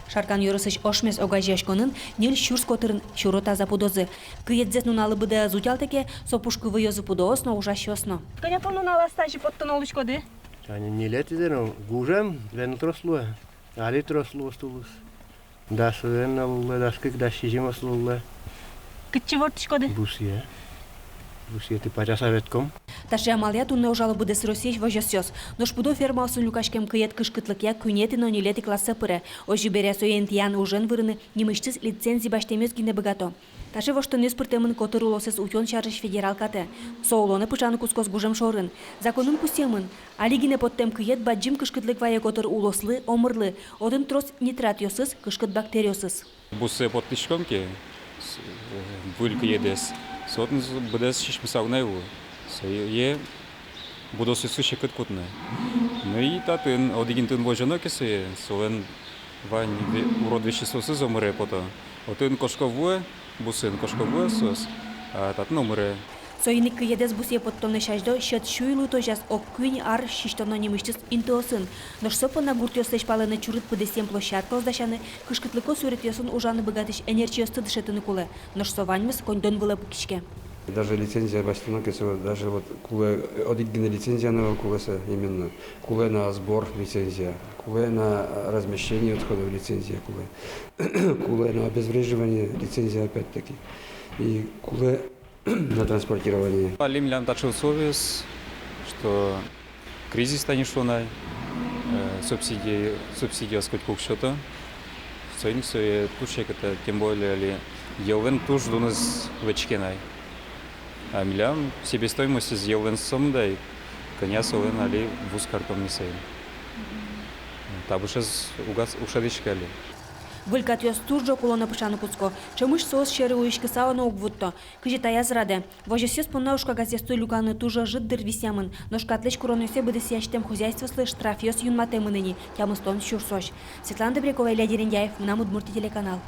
Шаркан юрысыч ошмес огажешконын нил щурс котырын щуро таза пудозы. Кыедзет нуналы быда зутялтеке сопушку выёзы пудоос, но ужащосно. Конечно, нунала стачи под тонолочко, да? Они не летят, но гужем, вен тросло, али тросло стулус. Да, свен алле, да скик, да шижим аслуле. Кытчевортичко, да? Бусье. Бусье ты пача советком. Таши амалия тунне ужалы быда сыросеч вожосёс. Нош пудо ферма осын люкашкем кыет кышкытлыкя күнети, но не лети класса пыры. Ожи беря соен тиян ужен вырыны немышчыз лицензии баштемёс гине богато. Таши вошто нес пыртемын котыр улосес утён шарыш федерал кате. Соулоны пышаны кускос гужем шорын. Законын пустемын. Али гине поттем кыет баджим кышкытлык вая котыр улослы, омырлы. Один трос нитратиосыз, кышкыт бактериосыз. Бусы подтышкомки, вылька едес. Сотн будес шишмисауна его. Е будосы суши кыткутны. Ну и татын одигинтын вожанок есе, совен вань урод веществосыз омыре пото. Отын кошковое, бусын кошковое сос, а татын омыре. Соиник кыедес бусе поттомны шаждо счет шуйлу тожас ок күн ар шиштоно немыштыз интосын. Нош сопына гуртёстыш палыны чурыт пыдесем площадка оздашаны, кышкытлыко сүретёсын ужаны богатыш энергиёсты дышетыны кулы. Нош сованьмыз кондон было букишке. Даже лицензия бастинокеса, даже вот куле одигина лицензия на кулеса именно куле на сбор лицензия, куле на размещение отходов лицензия, куле на обезвреживание лицензия опять-таки и куле на транспортирование. Алим тачил совес, что кризис танишонай, субсидия сколько счета, союз союз тушек это тем более ли елвен туш до нас вычкенай. А миллион себестоимость из елвен сомдай, коня совен али вуз картом не сейн. Табу сейчас угас ушадичкали. Вылька тёс туржо кулона пышаны куцко. Чемыш соос шеры уишки савана угвутто. Кыжи таяз раде. Вожесёс пунна ушка газесту люканы тужа жиддыр висямын. Ношка атлеч куронусе быдыс яштем хозяйствослы штрафёс юнматемыныни. Тямыстон щурсош. Светлана Добрякова, Илья Дерендяев, Мунам Удмуртий телеканал.